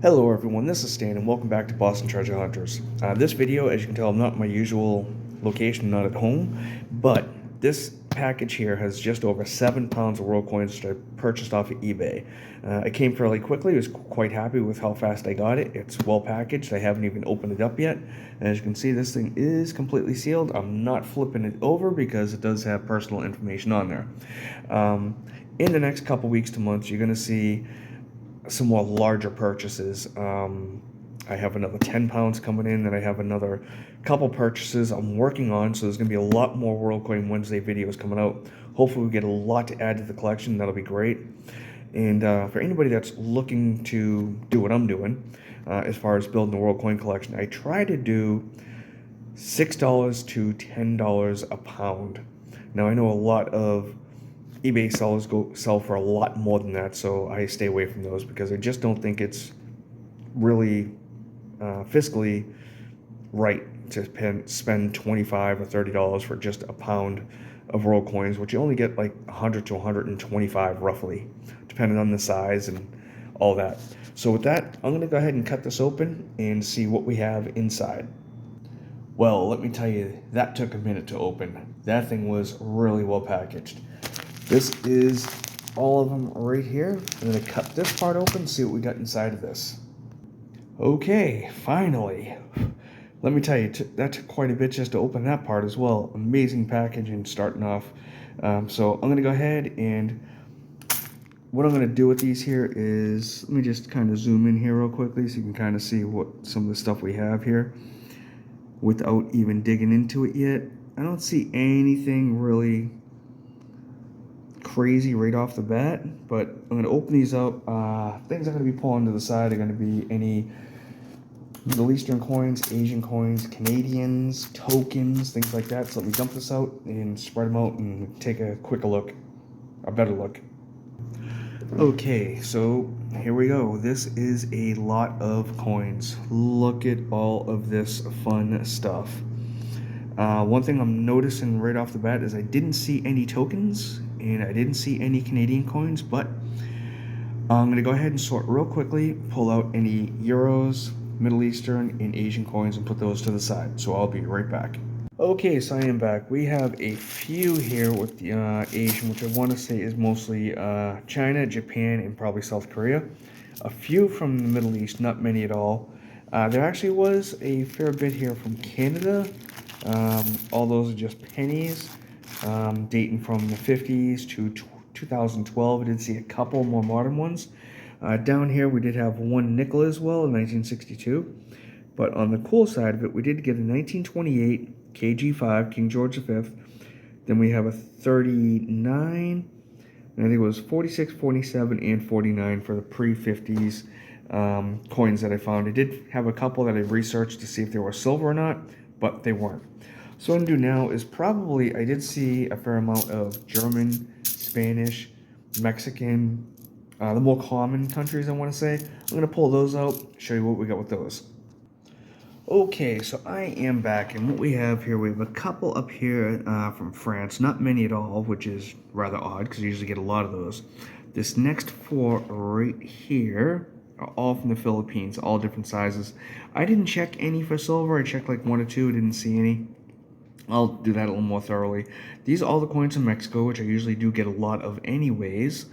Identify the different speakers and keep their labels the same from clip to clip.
Speaker 1: Hello everyone, this is Stan and welcome back to Boston Treasure Hunters. This video, as you can tell, I'm not in my usual location, not at home, but this package here has just over 7 pounds of world coins that I purchased off of eBay. It came fairly quickly. I was quite happy with how fast I got it. It's well packaged. I haven't even opened it up yet. And as you can see, this thing is completely sealed. I'm not flipping it over because it does have personal information on there. In the next couple weeks to months, you're going to see some more larger purchases. I have another 10 pounds coming in, and I have another couple purchases I'm working on, so there's going to be a lot more World Coin Wednesday videos coming out. Hopefully we get a lot to add to the collection. That'll be great. And for anybody that's looking to do what I'm doing, as far as building the World Coin collection, I try to do $6 to $10 a pound. Now I know a lot of eBay sellers sell for a lot more than that, so I stay away from those because I just don't think it's really fiscally right to spend $25 or $30 for just a pound of world coins, which you only get like 100 to 125 roughly, depending on the size and all that. So with that, I'm going to go ahead and cut this open and see what we have inside. Well, let me tell you, that took a minute to open. That thing was really well packaged. This is all of them right here. I'm going to cut this part open, see what we got inside of this. Okay, finally. Let me tell you, that took quite a bit just to open that part as well. Amazing packaging starting off. So I'm going to go ahead and what I'm going to do with these here is, let me just kind of zoom in here real quickly so you can kind of see what some of the stuff we have here without even digging into it yet. I don't see anything really crazy right off the bat, but I'm going to open these up. Things I'm going to be pulling to the side are going to be any Middle Eastern coins, Asian coins, Canadians, tokens, things like that. So let me dump this out and spread them out and take a quicker look, a better look. Okay, so here we go. This is a lot of coins. Look at all of this fun stuff. One thing I'm noticing right off the bat is I didn't see any tokens and I didn't see any Canadian coins, but I'm going to go ahead and sort real quickly, pull out any Euros, Middle Eastern, and Asian coins and put those to the side. So I'll be right back. Okay, so I am back. We have a few here with the Asian, which I want to say is mostly China, Japan, and probably South Korea. A few from the Middle East, not many at all. There actually was a fair bit here from Canada. All those are just pennies, dating from the 50s to 2012. I did see a couple more modern ones. Down here we did have one nickel as well in 1962. But on the cool side of it, we did get a 1928 KG5, King George V. Then we have a 39, and I think it was 46, 47, and 49 for the pre-50s coins that I found. I did have a couple that I researched to see if they were silver or not, but they weren't. So what I'm going to do now is probably, I did see a fair amount of German, Spanish, Mexican, the more common countries I want to say. I'm going to pull those out, show you what we got with those. Okay, so I am back, and what we have here, we have a couple up here from France, not many at all, which is rather odd, because you usually get a lot of those. This next four right here are all from the Philippines, all different sizes. I didn't check any for silver. I checked like one or two, didn't see any. I'll do that a little more thoroughly. These are all the coins from Mexico, which I usually do get a lot of anyways.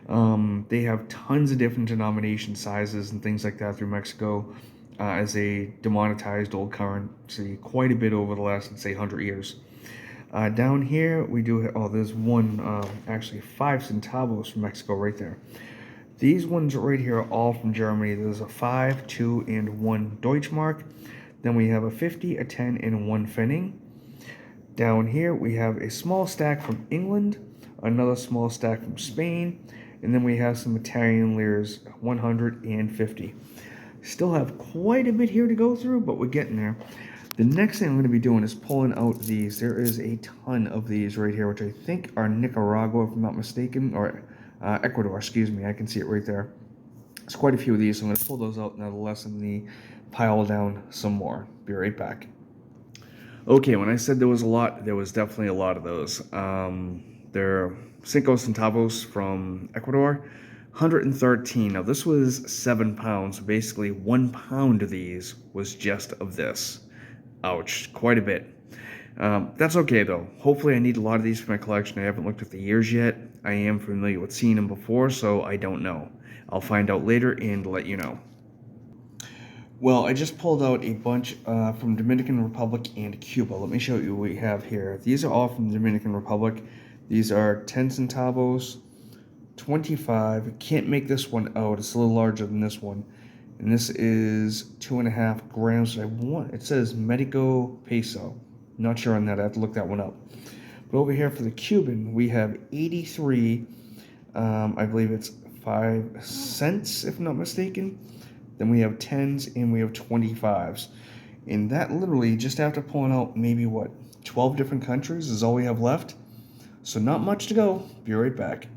Speaker 1: They have tons of different denomination sizes and things like that through Mexico as a demonetized old currency, quite a bit over the last, let's say, 100 years. Down here, we do have, oh, there's one, actually 5 centavos from Mexico right there. These ones right here are all from Germany. There's a 5, 2, and 1 Deutschmark. Then we have a 50, a 10, and 1 Pfennig. Down here, we have a small stack from England, another small stack from Spain, and then we have some Italian liras, 150. Still have quite a bit here to go through, but we're getting there. The next thing I'm going to be doing is pulling out these. There is a ton of these right here, which I think are Nicaragua, if I'm not mistaken, or Ecuador, excuse me. I can see it right there. There's quite a few of these, so I'm going to pull those out now to lessen the pile down some more. Be right back. Okay, when I said there was a lot, there was definitely a lot of those. They're 5 centavos from Ecuador, 113. Now this was 7 pounds. So basically 1 pound of these was just of this. Ouch, quite a bit. That's okay though. Hopefully I need a lot of these for my collection. I haven't looked at the years yet. I am familiar with seeing them before, so I don't know. I'll find out later and let you know. Well, I just pulled out a bunch from Dominican Republic and Cuba. Let me show you what we have here. These are all from the Dominican Republic. These are 10 centavos, 25. Can't make this one out. It's a little larger than this one. And this is 2.5 grams. It says Mexico peso. Not sure on that. I have to look that one up. But over here for the Cuban, we have 83. I believe it's 5 cents, if I'm not mistaken. Then we have 10s and we have 25s. And that literally, just after pulling out maybe, 12 different countries is all we have left. So not much to go. Be right back.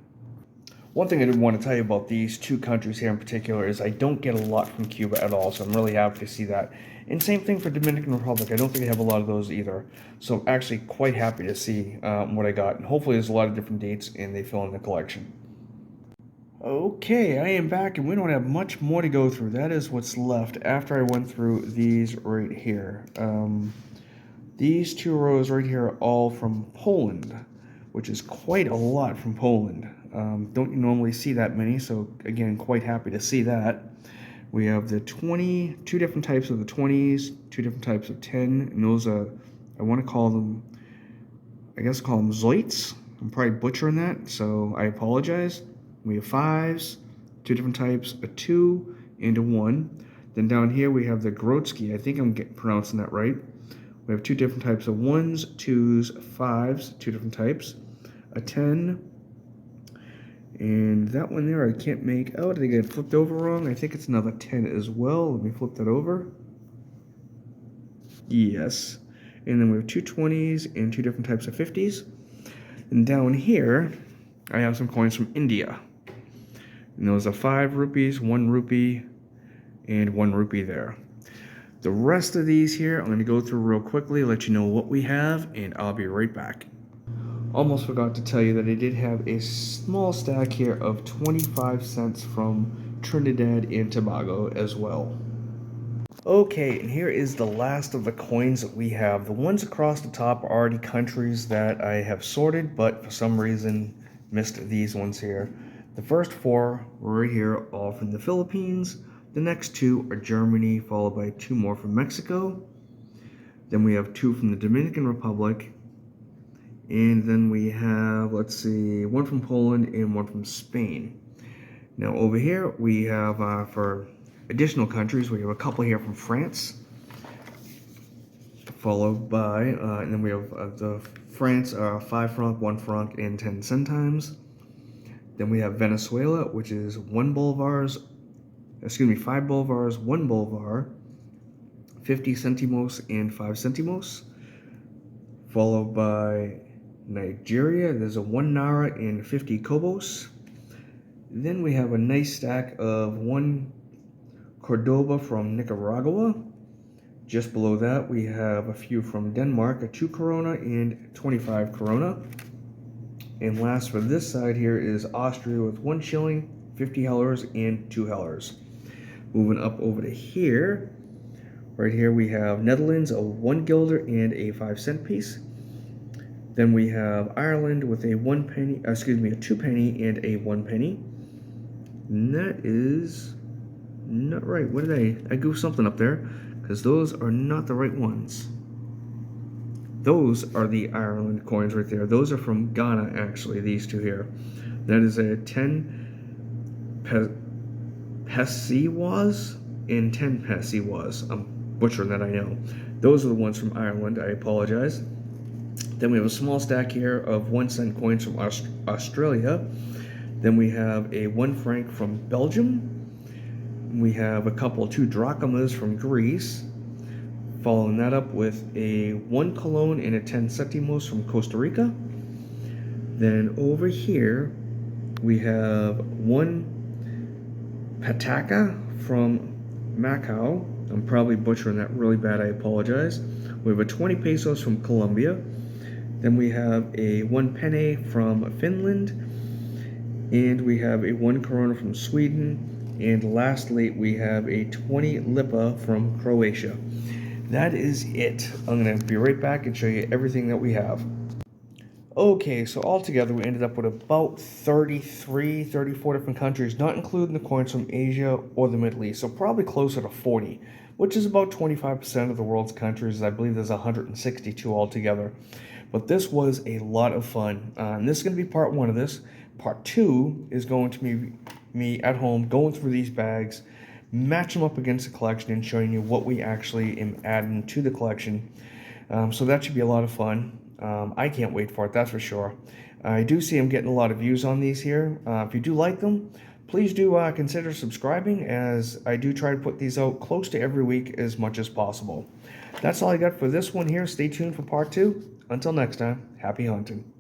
Speaker 1: One thing I did want to tell you about these two countries here in particular is I don't get a lot from Cuba at all. So I'm really happy to see that. And same thing for Dominican Republic. I don't think I have a lot of those either. So I'm actually quite happy to see what I got. And hopefully there's a lot of different dates and they fill in the collection. Okay, I am back and we don't have much more to go through. That is what's left after I went through these right here. These 2 rows right here are all from Poland, which is quite a lot from Poland. Don't normally see that many, so again, quite happy to see that. We have the 20, 2 different types of the 20s, 2 different types of 10, and those are, I want to call them, I guess call them Zoits. I'm probably butchering that, so I apologize. We have 5s, 2 different types, a 2 and a 1. Then down here we have the Grodzki. I think I'm pronouncing that right. We have 2 different types of 1s, 2s, 5s, 2 different types, a 10, and that one there I can't make out. I think I flipped over wrong. I think it's another 10 as well. Let me flip that over. Yes. And then we have 2 20s and 2 different types of 50s. And down here I have some coins from India. And those are 5 rupees, 1 rupee, and 1 rupee there. The rest of these here, I'm going to go through real quickly, let you know what we have, and I'll be right back. Almost forgot to tell you that I did have a small stack here of 25 cents from Trinidad and Tobago as well. Okay, and here is the last of the coins that we have. The ones across the top are already countries that I have sorted, but for some reason missed these ones here. The first 4 right here, all from the Philippines. The next 2 are Germany, followed by 2 more from Mexico. Then we have 2 from the Dominican Republic. And then we have, let's see, 1 from Poland and 1 from Spain. Now over here we have, for additional countries, we have a couple here from France. Followed by, and then we have the France, 5 franc, 1 franc, and 10 centimes. Then we have Venezuela, which is 5 bolivars, 1 bolivar, 50 centimos, and 5 centimos. Followed by Nigeria, there's a 1 naira and 50 kobos. Then we have a nice stack of 1 Cordoba from Nicaragua. Just below that, we have a few from Denmark, a 2 Corona and 25 Corona. And last for this side here is Austria with 1 shilling, 50 hellers, and 2 hellers. Moving up over to here, right here we have Netherlands, a 1 guilder and a 5 cent piece. Then we have Ireland with a 2 penny and a 1 penny. And that is not right. What did I goofed something up there, because those are not the right ones. Those are the Ireland coins right there. Those are from Ghana, actually, these 2 here. That is a 10 pesiwas and 10 pesiwas. I'm butchering that, I know. Those are the ones from Ireland. I apologize. Then we have a small stack here of 1 cent coins from Australia. Then we have a 1 franc from Belgium. We have a couple 2 drachmas from Greece. Following that up with a 1 cologne and a 10 centimos from Costa Rica. Then over here we have 1 pataka from Macau. I'm probably butchering that really bad, I apologize. We have a 20 pesos from Colombia. Then we have a 1 penne from Finland. And we have a 1 Corona from Sweden. And lastly, we have a 20 Lipa from Croatia. That is it. I'm going to be right back and show you everything that we have. Okay, so altogether we ended up with about 33, 34 different countries, not including the coins from Asia or the Middle East, so probably closer to 40, which is about 25% of the world's countries. I believe there's 162 altogether. But this was a lot of fun. And this is going to be part one of this. Part two is going to be me at home going through these bags, match them up against the collection, and showing you what we actually am adding to the collection. So that should be a lot of fun. I can't wait for it, that's for sure. I do see I'm getting a lot of views on these here. If you do like them, please do consider subscribing, as I do try to put these out close to every week as much as possible. That's all I got for this one here. Stay tuned for part two. Until next time, happy hunting.